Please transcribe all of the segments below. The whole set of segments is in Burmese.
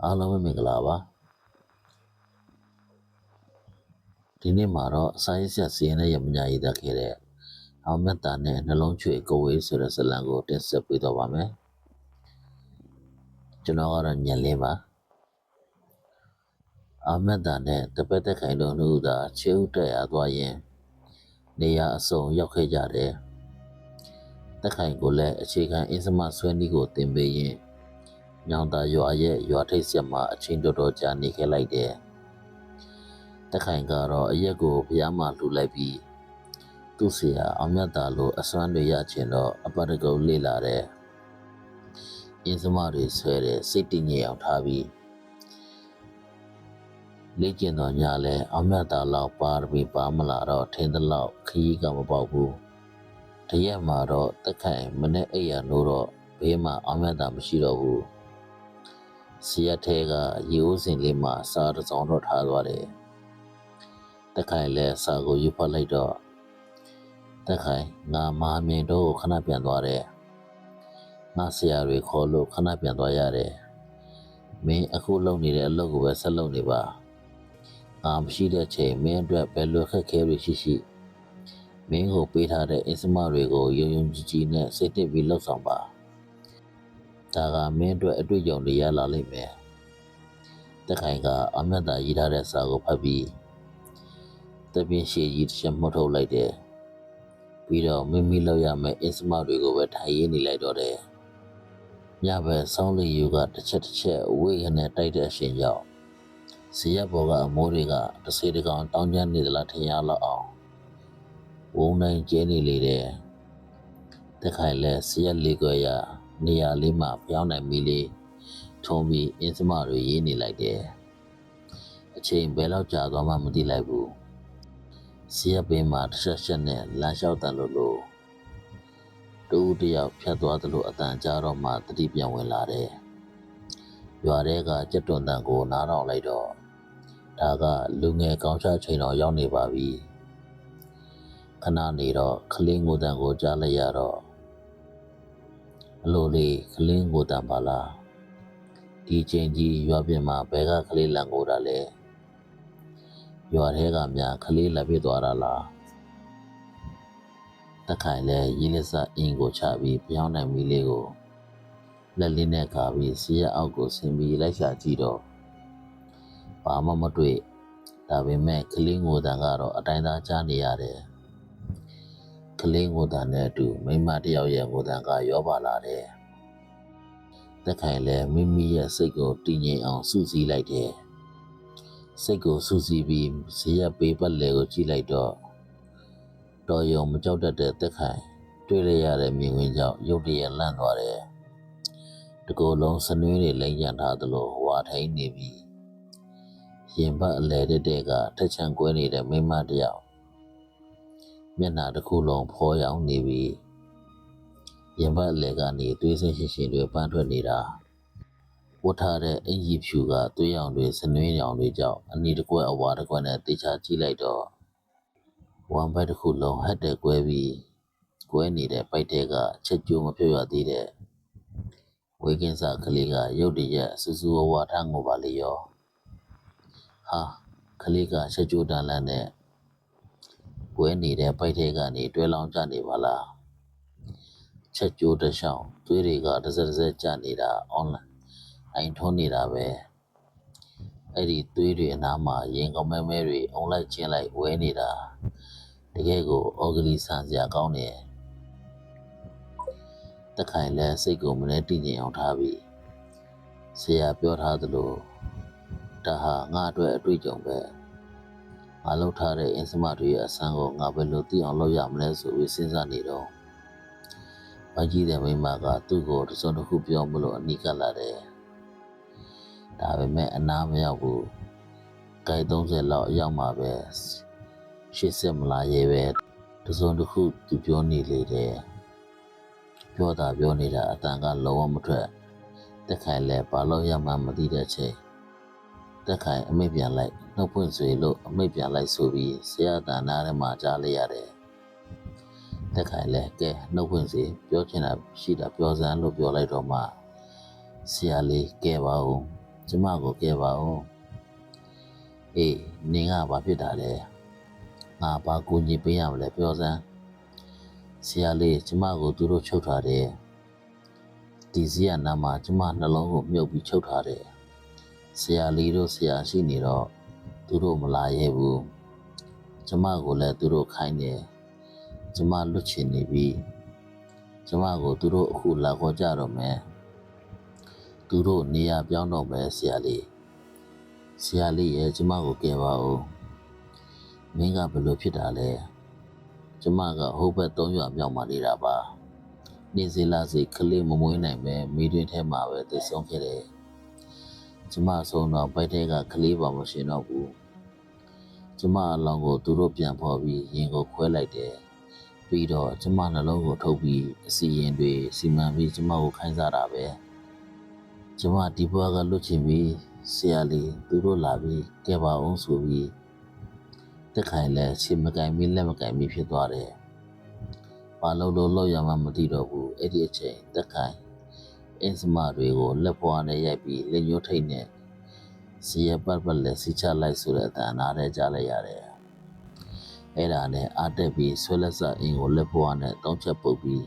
အားလုံးပဲမင်္ဂလာပါဒီနေ့မှာတော့စာရေးဆရာစီရင်တဲ့ရမညာရေးသားခဲ့တဲ့အောင်မြတ်တာနဲ့နှလုံးချွေကိုဝေးဆိုတဲ့ဇာတ်လမ်းကိုတင်ဆက်ပေးတော့ပါမယ်ကျွန်တော်ကတော့ညံလင်းပါအောင်မြတ်တာနဲ့တပည့်သက်ခိုင်တို့နှစ်ဦးသာခြေဥတက်ရသွားရင်နေရာအစုံရောက်ခဲ့ကြတယ်သက်ခိုင်ကိုလည်းအခြေခံအင်းစမဆွဲနည်းကိုသင်ပေးရင်ညောင်သာရွာရဲ့ရွာထိပ်ဆက်မှာအချင်းတော်တော်ကြာနေခဲ့လိုက်တယ်သက်ခိုင်ကတော့အရက်ကိုဘုရားမှာလှူလိုက်ပြီးသူ့ဆရာအောင်မြတ်တာလိုအစွမ်းတွေရချင်တော့အပတ်တကုတ်လေ့လာတယ်အင်းစမတွေဆွဲတဲ့စိတ်တည်ငြိမ်အောင်ထားပြီးလေ့ကျင့်တော်ညလဲအောင်မြတ်တာလောက်ပါရမီပါမလာတော့ထင်းသလောက်ခရီးကမပေါက်ဘူးတရက်မှာတော့သက်ခိုင်မနဲ့အိယာနိုးတော့ဘေးမှာအောင်မြတ်တာမရှိတော့ဘူးဆီရက်ထဲကရေအိုးစင်လေးမှာစားတစ်စောင်းတော့ထားသွားတယ်သက်ခိုင်လည်းစာကိုယူဖတ်လိုက်တော့သက်ခိုင်ငါမဟာမြင်တော့ခဏပြန်သွားတယ်ငါဆရာတွေခေါ်လို့ခဏပြန်သွားရတယ်မင်းအခုလုပ်နေတဲ့အလုပ်ကိုပဲဆက်လုပ်နေပါငါမရှိတဲ့ချိန်မင်းအတွက်ဘယ်လိုခက်ခဲတွေရှိမင်းကိုပေးထားတဲ့အင်းစမတွေကိုယုံယုံကြည်ကြည်နဲ့စိတ်တည်ပြီးလှုပ်ဆောင်ပါဒါကမင်းအတွက်အတွေ့အကြုံတွေရလာလိမ့်မယ်သက်ခိုင်ကအမြတ်တာရေးထားတဲ့စာကိုဖတ်ပြီးတပြင်းရှည်ကြီးတစ်ချက်မှုတ်ထုတ်လိုက်တယ်ပြီးတော့မိမိလောက်ရမယ့်အင်းစမတွေကိုပဲထိုင်ရင်းနေလိုက်တော့တယ်ညဘက်ဆောင်းလေယူကတစ်ချက်ဝေးရနဲ့တိုက်တဲ့အရှင်ကြောင့်စီရက်ဘော်ကအမိုးတွေကတစ်စေတကောင်တောင်းကျမ်းနေသလားထင်ရလောက်အောင်ဝုန်းတိုင်းကျဲနေလေတယ်တက်ခိုင်လဲစီရက်လေးကွယ်ရနေရာလေးမှာပြောင်းနိုင်မီလေးထုံးပြီးအင်းစမတွေရေးနေလိုက်တယ်အချိန်ဘယ်လောက်ကြာသွားမှမသိလိုက်ဘူးစီရက်ပင်မှာတစ်ချက်နဲ့လမ်းလျှောက်တန်လို့တူတယောက်ဖြတ်သွားသလိုအတန်ကြားတော့မှတတိပြန်ဝင်လာတယ်ရွာထဲကကြက်တွန်တန်ကိုနားထောင်လိုက်တော့ဒါကလူငယ်ကောင်းချချိန်တော်ရောက်နေပါပြီခဏနေတော့ခလင်းငိုတန်ကိုကြားလိုက်ရတော့အလိုလေးခလင်းငိုတန်ပါလားဒီချိန်ကြီးရွာပြင်မှာဘဲကခလေးလန်ငိုတာလဲရွာထဲကများခလေးလက်ပြသွားတာလားတက်ခိုင်လဲရင်းလက်စအင်းကိုချပြီးပြောင်းနိုင်မီလေးကိုလက်လေးနဲ့ကာပြီးစီးရအောက်ကိုဆင်းပြီးလိုက်ရှာကြည့်တော့ဘာမှမတွေ့ဒါပေမဲ့ကလေးငိုတန်ကတော့အတိုင်းသားကြားနေရတယ်ကလေးငိုတန်နဲ့အတူမိမတယောက်ရဲ့ငိုတန်ကရောပါလာတယ်သက်ခိုင်လည်းမိမိရဲ့စိတ်ကိုတည်ငြိမ်အောင်စုစည်းလိုက်တယ်စိတ်ကိုစုစည်းပြီးဇေယျပေးပတ်လေကိုကြည့်လိုက်တော့တော်ရုံမကြောက်တတ်တဲ့သက်ခိုင်တွေ့ရတဲ့မြင်ကွင်းကြောင့်ရုတ်တရက်လန့်သွားတယ်တကိုယ်လုံးစနွေးတွေလိမ့်ညံထားသလိုဝါထိန်နေပြီးရင်ဘတ်အလဲတဲ့ကထက်ချန်ကွဲနေတဲ့မိမတယောက်မျက်နှာတစ်ခုလုံးဖောရောင်နေပြီးရင်ဘတ်အလဲကနေသွေးစင်းရှင်တွေပန်းထွက်နေတာဝတ်ထားတဲ့အင်ကြီးဖြူကသွေးရောင်တွေစနွေးရောင်တွေကြောင့်အနီတစ်ကွက်အဝါတစ်ကွက်နဲ့တေချာကြည့်လိုက်တော့ဝမ်ဘတ်တစ်ခုလုံးဟက်တဲ့ကွဲပြီးကွဲနေတဲ့ပိုက်တဲ့ကချက်ကျိုးမဖြုတ်ရသေးတဲ့ဝေကင်းစာကလေးကရုတ်တရက်စူးစူးဝါထငိုပါလေရောဟာကလေးကချက်ကျိုးတန်လန့်နဲ့ကွဲနေတဲ့ပိုက်တဲ့ကနေတွဲလောင်းကျနေပါလားချက်ကျိုးတစ်ချောင်းသွေးတွေကတစ်စက်ကျနေတာအွန်လိုင်းအိမ်ထုံးနေတာပဲအဲ့ဒီသွေးတွေအနားမှာရင်ကောင်းမဲတွေအုံလိုက်ချင်းလိုက်ဝဲနေတာတကယ်ကိုအော်ဂလီဆန်စရာကောင်းတယ်တက်ခိုင်လဲစိတ်ကိုမနဲ့တည်ငြိမ်အောင်ထားပြီးဆရာပြောထားသလိုဒါဟာငါအတွက်အတွေ့အကြုံပဲငါလောက်ထားတဲ့အင်းစမတွေရဲ့အဆန်းကိုငါဘယ်လိုသိအောင်လုပ်ရမလဲဆိုပြီးစဉ်းစားနေတော့မကြီးတဲ့မိမကသူ့ကိုတစုံတစ်ခုပြောမလို့အနီးကပ်လာတယ်ဒါပေမဲ့အနားမရောက်ဘူးဂိုက်30လောက်ရောက်မှာပဲ80မလားရဲပဲတစုံတစ်ခုသူပြောနေလေတယ်ပြောနေတာအတန်ကလုံးဝမထွက်တက်ခိုင်လဲဘာလို့ရမှမသိတဲ့ချိန်တက်ခိုင်အမိတ်ပြန်လိုက်နှုတ်ဖွင့်ဆွေလို့အမိတ်ပြန်လိုက်ဆိုပြီးဆရာတန်နာထဲမှာကြားလိုက်ရတယ်တက်ခိုင်လဲကဲနှုတ်ဖွင့်စေပြောချင်တာရှိတာပြောစမ်းလို့ပြောလိုက်တော့မှဆရာလေးကဲပါဦး ကျမကိုကဲပါဦးအေးနင်ကဘာဖြစ်တာလဲငါဘာကူညီပေးရမလဲပြောစမ်းဆရာလေးကျမကိုသူတို့ချုပ်ထားတယ်ဒီစီကနာမှာကျမနှလုံးကိုမြုပ်ပြီးချုပ်ထားတယ်ဆရာလေးတို့ဆရာရှိနေတော့သူတို့မလာရဲဘူးကျမကိုလည်းသူတို့ခိုင်းတယ်ကျမလွတ်ချင်နေပြီကျမကိုသူတို့အခုလာခေါ်ကြတော့မယ်သူတို့နေရာပြောင်းတော့မယ်ဆရာလေးရဲ့ကျမကိုကဲပါဦးမင်းကဘယ်လိုဖြစ်တာလဲကျမကဟိုဘက်3ရွာမြောက်မှနေတာပါနေစီလာစီကလေးမမွေးနိုင်ပဲမိတွင်ထဲမှာပဲသိဆုံးခဲ့တယ်ကျမဆုံးတော့ဘိုက်ထဲကကလေးပါမရှင်တော့ဘူးကျမအလောင်းကိုသူတို့ပြန်ဖော်ပြီးရင်ကိုခွဲလိုက်တယ်ပြီးတော့ကျမနှလုံးကိုထုတ်ပြီးအစီရင်တွေစီမံပြီးကျမကိုခိုင်းစားတာပဲကျမဒီဘွားကလွတ်ချင်ပြီးဆရာလေးသူတို့လာပြီးကဲပါအောင်ဆိုပြီးတက်ခိုင်လဲခြေမကင်ပြီးလက်မကင်ပြီးဖြစ်သွားတယ်ဘာလို့လောက်ရမှမသိတော့ဘူးအဲ့ဒီအချိန်တက်ခိုင်အင်းစမတွေကိုလက်ပွားနဲ့ရိုက်ပြီးလက်ညှိုးထိတ်နဲ့စီရပတ်ပတ်လက်စီချလိုက်ဆိုတဲ့အတန်နားထဲကြားလိုက်ရတယ်အဲ့ဒါနဲ့အားတက်ပြီးဆွဲလက်စအင်းကိုလက်ပွားနဲ့တောင်းချက်ပုတ်ပြီး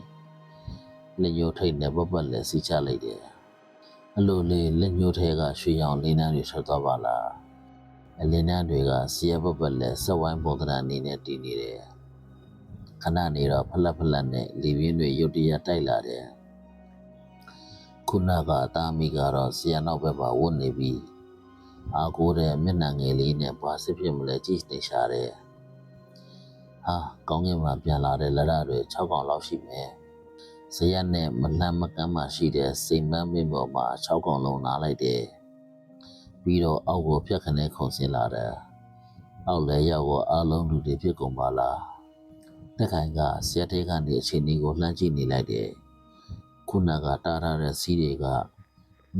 လက်ညှိုးထိတ်နဲ့ပတ်ပတ်လက်စီချလိုက်တယ်အလိုလေးလက်ညှိုးထဲကရွှေရောင်လေးနှန်းတွေထွက်သွားပါလားအလင်းနှန်းတွေကစီရပတ်ပတ်လက်ဆက်ဝိုင်းပုံသဏ္ဍာန်အနေနဲ့တည်နေတယ်ခဏနေတော့ဖလက်ဖလက်နဲ့လေပြင်းတွေရုတ်တရက်တိုက်လာတယ်ခုနကအသားမိကတော့ဆီယနောက်ဘက်မှာဝတ်နေပြီးအားကိုးတဲ့မျက်နှာငယ်လေးနဲ့ဘာစစ်ဖြစ်မလဲကြည့်နေရှာတယ်ဟာကောင်းကင်မှာပြန်လာတဲ့လက်ရတွေ6កောင်လောက်ရှိမယ်ဇရက်နဲ့မလှမ်းမကမ်းမှရှိတဲ့စိမ်ပန်းမင်းပေါ်မှာ6កောင်လုံးနားလိုက်တယ်ပြီးတော့အောက်ကိုဖြတ်ခနဲခုန်ဆင်းလာတယ်အောက်လဲရောက်တော့အားလုံးလူတွေဖြစ်ကုန်ပါလားတက်ခိုင်ကဇရက်ထဲကနေအချိန်ကြီးကိုလှမ်းကြည့်နေလိုက်တယ်ခုနကတားထားတဲ့စီးတွေက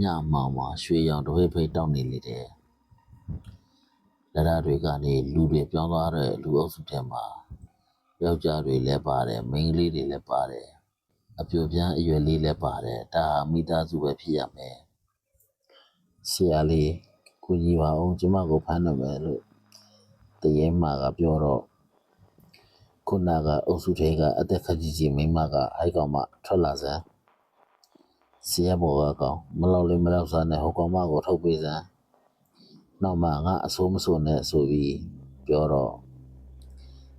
ညမောင်မှာရွှေရောင်တဝိဖိတ်တောက်နေလေတယ်လက်ရတွေကနေလူတွေပြောင်းသွားတဲ့လူအုပ်စုထဲမှာယောက်ျားတွေလည်းပါတယ်မိန်းကလေးတွေလည်းပါတယ်အပြိုပြန်းအရွယ်လေးလည်းပါတယ်ဒါဟာမိသားစုပဲဖြစ်ရမယ်ဆရာလေးကိုကြီးပါအောင်ကျမကိုဖမ်းတော့မယ်လို့တရေမာကပြောတော့ခုနကအုပ်စုထဲကအသက်ခကြီးကြီးမိန်းမကဟိုက်ကောင်မှထွက်လာစမ်းဆရာဘောကကောင်မလောက်လေးမလောက်စားနဲ့ဟိုကောင်မကိုထုတ်ပေးစမ်းနောက်မှငါအဆိုးမဆိုးနဲ့ဆိုပြီးပြောတော့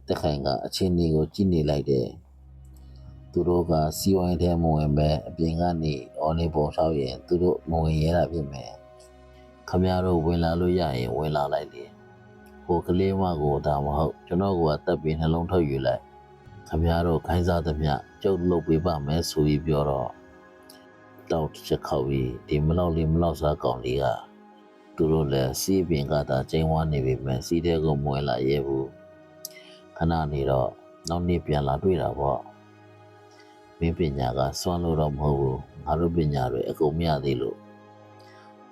တက်ခိုင်ကအချင်းကြီးကိုကြည့်နေလိုက်တယ်သူတို့ကစီဝိုင်းထဲမဝင်ပဲအပြင်ကနေအော်နေပုံလျှောက်ရင်သူတို့မဝင်ရတာဖြစ်မယ်ခမရတို့ဝင်လာလို့ရရင်ဝင်လာလိုက်လေဟိုကလေးမကိုဒါမဟုတ်ကျွန်တော်ကတက်ပြီးနှလုံးထုတ်ယူလိုက်ခမရတို့ခိုင်းစားသမျှကျုပ်လုပ်ပေးပါမယ်ဆိုပြီးပြောတော့တောက်ချက်ခောက်ပြီးဒီမလောက်လေးမလောက်စားကောင်လေးကသူတို့လည်းစီးပင်ကသာကျင်းဝါနေပြီမဲ့စီးတဲ့ကိုမွေလာရဲဘူးခဏနေတော့နောက်နေ့ပြန်လာတွေ့တာပေါ့မင်းပညာကစွန့်လို့တော့မဟုတ်ဘူးငါတို့ပညာတွေအကုန်မရသေးလို့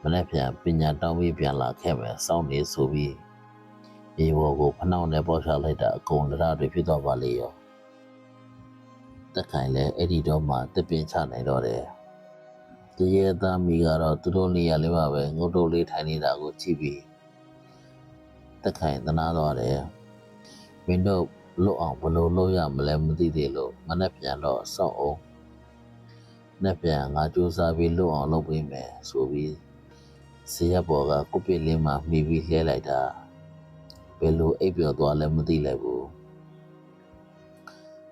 မနေ့ပြန်ပညာတောင်းပြီးပြန်လာခဲ့မယ်စောင့်နေဆိုပြီးဒီဘောကိုဖနှောင်းနဲ့ပေါ်ချလိုက်တာအကုန်လရတွေဖြစ်တော့ပါလေရောတက်ခိုင်လဲအဲ့ဒီတော့မှတပင်ချနိုင်တော့တယ်တရေသားမိကတော့သူတို့နေရာလေးပါပဲငုတ်တုတ်လေးထိုင်နေတာကိုကြည့်ပြီးတက်ခိုင်သနာသွားတယ်မင်းတို့လွတ်အောင်ဘယ်လိုလုပ်ရမလဲမသိသေးလို့မနေ့ပြန်တော့စောင့်အောင်နေ့ပြန်ငါကြိုးစားပြီးလွတ်အောင်လုပ်ပေးမယ်ဆိုပြီးဇရက်ဘော်ကကုပ်ပစ်လေးမှမှီပြီးလှဲလိုက်တာဘယ်လိုအိပ်ပျော်သွားလဲမသိလိုက်ဘူး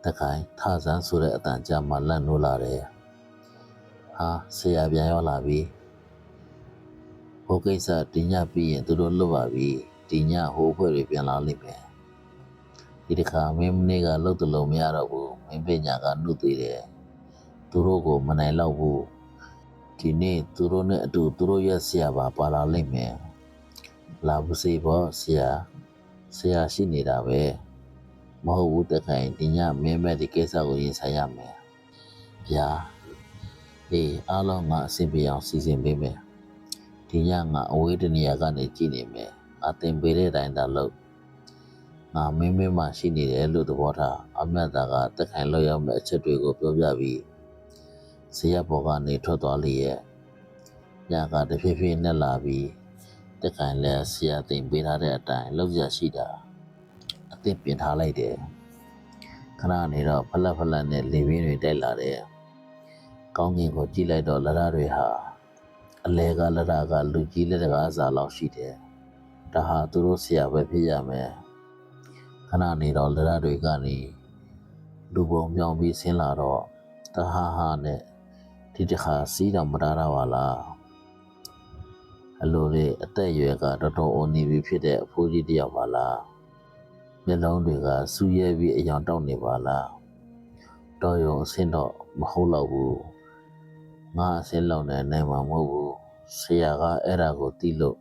တခိုင်ထဆန်းဆိုတဲ့အတန်ကြာမှလန့်နိုးလာတယ်ဟာဆရာပြန်ရောက်လာပြီဟိုကိစ္စဒီညပြီးရင်သူတို့လွတ်ပါပြီဒီညဟိုအဖွဲ့တွေပြန်လာလိမ့်မယ်ဒီတစ်ခါမင်းမနေ့ကလှုပ်တလုံးမရတော့ဘူးမင်းပညာကနှုတ်သေးတယ်သူတို့ကိုမနိုင်တော့ဘူးဒီနေ့သူတို့နဲ့အတူသူတို့ရဲ့ဆရာပါလာလိမ့်မယ်လာဘူးစေပေါ့ဆရာရှိနေတာပဲမဟုတ်ဘူးတခိုင်ဒီညမင်းမဲ့ဒီကိစ္စကိုရင်ဆိုင်ရမယ်ဗျာအေးအားလုံးငါအဆင်ပြေအောင်စီစဉ်ပေးမယ်ဒီညငါအဝေးတနေရာကနေကြည့်နေမယ်အတင်ပေးတဲ့အတိုင်းသာလုပ်ငါမင်းမှရှိနေတယ်လို့သဘောထားအမြတ်သားကတက်ခိုင်လောက်ရောက်မဲ့အချက်တွေကိုပြောပြပြီးဇရက်ဘော်ကနေထွက်သွားလေရဲ့ည ညကတဖြည်းဖြည်းနဲ့လာပြီးတက်ခိုင်လဲဆရာတင်ပေးထားတဲ့အတိုင်းလောက်ရရှိတာအသင့်ပြင်ထားလိုက်တယ်ခဏနေတော့ဖလက်ဖလက်နဲ့လေပြင်းတွေတိုက်လာတယ်ကောင်းကင်ကိုကြည့်လိုက်တော့လက်ရတွေဟာအလဲကလက်ရကလူကြီးလက်တကားစားလောက်ရှိတယ်ဒါဟာသူတို့ဆရာပဲဖြစ်ရမယ်ခဏနေတော့လက်ရတွေကနေလူပုံပြောင်းပြီးဆင်းလာတော့တဟာဟာနဲ့ဒီတစ်ခါစီးတော့မတားတော့ပါလားအလိုလေးအသက်အရွယ်ကတော်တော်အိုနေပြီဖြစ်တဲ့အဖိုးကြီးတယောက်ပါလားမျက်လုံးတွေကစူးရဲပြီးအယောင်တောက်နေပါလားတော်ရုံအဆင်းတော့မဟုတ်တော့ဘူးငါအဆင်းလောက်နဲ့နိုင်မှာမဟုတ်ဘူးဆရာကအဲ့ဒါကိုသိလို့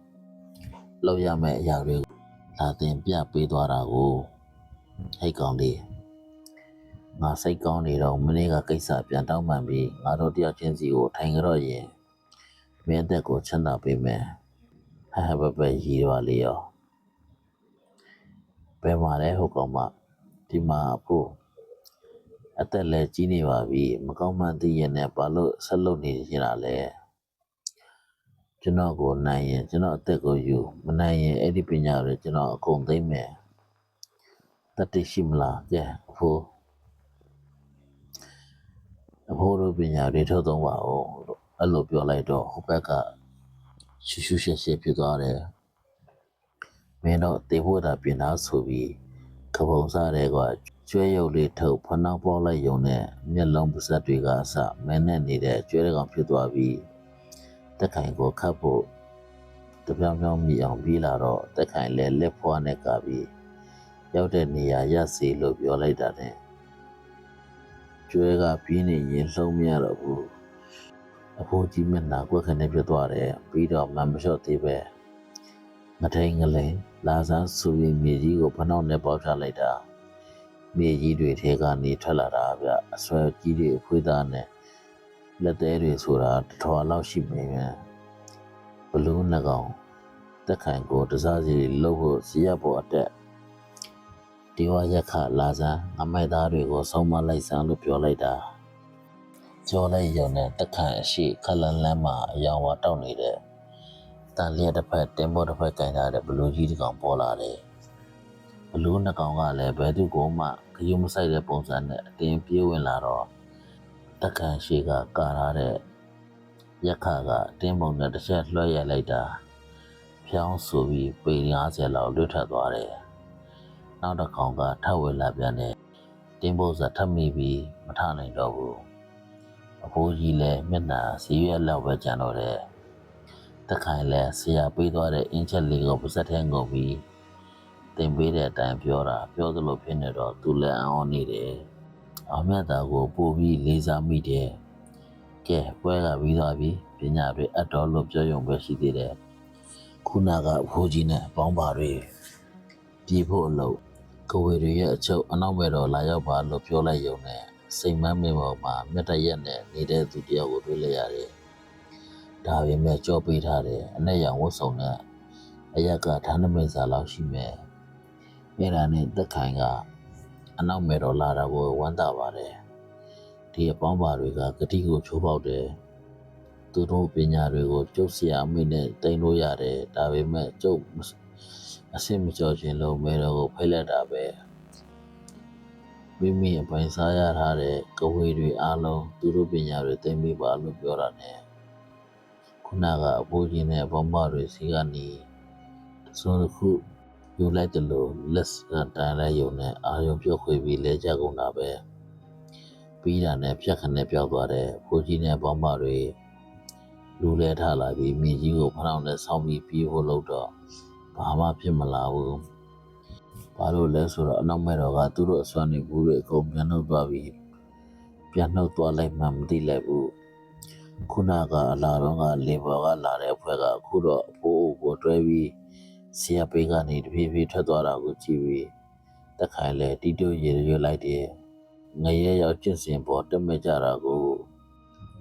လောက်ရမယ့်အရာတွေလာတင်ပြပေးသွားတာကိုဟိတ်ကောင်လေးငါစိတ်ကောင်းနေတော့မနေ့ကကိစ္စပြန်တောင်းပန်ပြီးငါတို့တယောက်ချင်းစီကိုထိုင်ကြတော့ရင်မင်းအသက်ကိုချမ်းသာပေးမယ်ဟဲ့ပဲရည်ပါလေရောဘယ်မှာလဲဟုတ်ကောင်မဒီမှာဖို့အသက်လည်းကြီးနေပါပြီမကောင်းမှန်းသိရင်လည်းဘာလို့ဆက်လုပ်နေနေတာလဲကျွန်တော်ကိုနိုင်ရင်ကျွန်တော်အသက်ကိုယူမနိုင်ရင်အဲ့ဒီပညာတွေကျွန်တော်အကုန်သိမ့်မယ်တတိရှိမလားကဲအဖိုးတို့ပညာတွေထုတ်သုံးပါဦးအဲ့လိုပြောလိုက်တော့ဟိုဘက်ကရှူရှူရှက်ရှက်ဖြစ်သွားတယ်မင်းတော့တေဖို့တာပြင်သားဆိုပြီးခပုံစားတဲ့ကကျွဲရုပ်လေးထုတ်ဖနှောက်ပေါက်လိုက်ယုံနဲ့မျက်လုံးပါးစပ်တွေကအစမင်းနဲ့နေတဲ့ကျွဲကောင်ဖြစ်သွားပြီးတက်ခိုင်ကိုခတ်ဖို့တပြောင်ပြောင်မိအောင်ပြေးလာတော့တက်ခိုင်လည်းလက်ဖွားနဲ့ကပြီးရောက်တဲ့နေရာရပ်စီလို့ပြောလိုက်တာနဲ့ကျွဲကပြင်းနေရင်လှုံးမရတော့ဘူးအဖိုးကြီးမျက်နှာကွက်ခနဲ့ပြသွားတယ်ပြီးတော့မလျှော့သေးပဲငထိန်ငလိန်လာဆန်းဆူပြီးမြေကြီးကိုဖနှောက်နဲ့ပေါက်ချလိုက်တာမြေကြီးတွေထဲကနေထွက်လာတာဗျအဆွဲကြီးတွေအဖွေးသားနဲ့လက်သေးတွေဆိုတာတထွာလောက်ရှိနေပြန်ဘလူးနှကောင်တက်ခိုင်ကိုတစားစီလှုပ်ဖို့စီရပေါ်အတက်ဒီဝရက်ခလာဆန်းငမိုက်သားတွေကိုဆုံးမလိုက်ဆန်းလို့ပြောလိုက်တာကြောလိုက်ရုံနဲ့တက်ခိုင်အရှိခလန်လန်းမှာအယောင်ဝါတောက်နေတဲ့တန်လျက်တစ်ဖက်တင်ပေါ်တစ်ဖက်ကင်ထားတဲ့ဘလူးကြီးတစ်ကောင်ပေါ်လာတယ်ဘလူးနှစ်ကောင်ကလည်းဘယ်သူကိုမှခရုမဆိုင်တဲ့ပုံစံနဲ့အတင်းပြေးဝင်လာတော့တက်ခိုင်ရှိကကာထားတဲ့ရက်ခကတင်းပုံနဲ့တစ်ချက်လွှဲရိုက်လိုက်တာဖြောင်းဆိုပြီးပေ90လောက်လွတ်ထွက်သွားတယ်နောက်တစ်ကောင်ကထပ်ဝင်လာပြန်တယ်တင်းပုံစထပ်မိပြီးမထနိုင်တော့ဘူးအဖိုးကြီးလည်းမျက်နှာစီရွက်လောက်ပဲကျန်တော့တယ်တက်ခိုင်လည်းဆရာပေးသွားတဲ့အင်းချက်လေးကိုပါစက်ထဲငုံပြီးတင်ပေးတဲ့အတိုင်းပြောသလိုဖြစ်နေတော့သူလည်းအံ့ဩနေတယ်အောင်မြတ်တာကိုပို့ပြီးလေးစားမိတယ်ကဲပွဲကပြီးသွားပြီပညာတွေအတော်လို့ပြောရုံပဲရှိသေးတယ်ခုနကအဖိုးကြီးနဲ့ပေါင်းပါတွေပြေးဖို့အလုပ်ကဝေတွေရဲ့အချုပ်အနောက်ဘက်တော့လာရောက်ပါလို့ပြောလိုက်ရုံနဲ့စိတ်မမ်းမင်းပေါ်မှာမျက်တရက်နဲ့နေတဲ့သူတယောက်ကိုတွေ့လိုက်ရတယ်ဒါပေမဲ့ကြော့ပေးထားတယ်အနဲ့ရောင်ဝတ်စုံနဲ့အရက်ကဌာနမိတ်စာလောက်ရှိမယ်အဲ့ဒါနဲ့တက်ခိုင်ကအနောက်မဲ့တော့လာတာကိုဝမ်းသာပါတယ်ဒီအပေါင်းပါတွေကဂတိကိုချိုးပေါက်တယ်သူတို့ပညာတွေကိုကျုပ်ဆရာအမိနဲ့တင်လို့ရတယ်ဒါပေမဲ့ကျုပ်အဆင်မကျော်ခြင်းလို့မဲတော်ကိုဖိတ်လက်တာပဲမိမိအပိုင်စားရထားတဲ့ကဝေတွေအားလုံးသူတို့ပညာတွေသိမိပါလို့ပြောတာနဲ့ခုနကအဖိုးကြီးနဲ့ဘောမတွေစီကနေသုံးတစ်ခုယူလိုက်တယ်လို့လက်တန်လိုက်ရုံနဲ့အာရုံပြုတ်ခွေပြီးလဲကြကုန်တာပဲပြီးတာနဲ့ဖြတ်ခနဲ့ပြောက်သွားတဲ့ဖိုးကြီးနဲ့ဘောမတွေလူလဲထလာပြီးမြေကြီးကိုဖနှောက်နဲ့ဆောင်းပြီးပြေးဖို့လုပ်တော့ဘာမှဖြစ်မလာဘူးဘာလို့လဲဆိုတော့အနောက်မဲ့တော်ကသူတို့အစွမ်းနေဘူးတွေအကုန်ပြန်နှုတ်သွားပြီးပြန်နှုတ်သွားလိုက်မှမသိလိုက်ဘူးခုနကအလာတော့ကလေဘော်ကလာတဲ့အဖွဲ့ကအခုတော့အဖိုးအိုကိုတွဲပြီးဆရာပေးကနေတဖြည်းဖြည်းထွက်သွားတာကိုကြည့်ပြီးတက်ခိုင်လဲတီးတိုးရေရွလိုက်တယ်ငရဲရောက်ကျင့်စဉ်ပေါ်တက်မဲ့ကြတာကို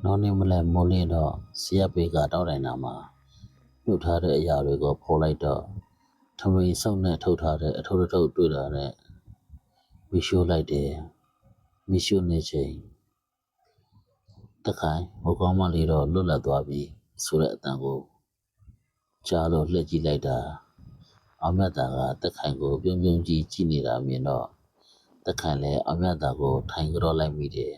နောက်နေ့မလဲမိုးလင်းတော့ဆရာပေးကတောက်တိုင်နာမှာပြုတ်ထားတဲ့အရာတွေကိုဖော်လိုက်တော့ထမိန်စုံနဲ့ထုတ်ထားတဲ့အထုပ်တစ်ထုပ်တွေ့တာနဲ့မီရှိုးလိုက်တယ်မီရှိုးနေချိန်တက်ခိုင်ဟိုကောင်းမလေးတော့လွတ်လပ်သွားပြီ ဆိုတဲ့အတန်ကိုကြားလို့လှည့်ကြည့်လိုက်တာအောင်မြတ်တာကတက်ခိုင်ကိုပြုံးပြုံးကြီးကြည့်နေတာမြင်တော့တက်ခိုင်လည်းအောင်မြတ်တာကိုထိုင်ကြောလိုက်မိတယ်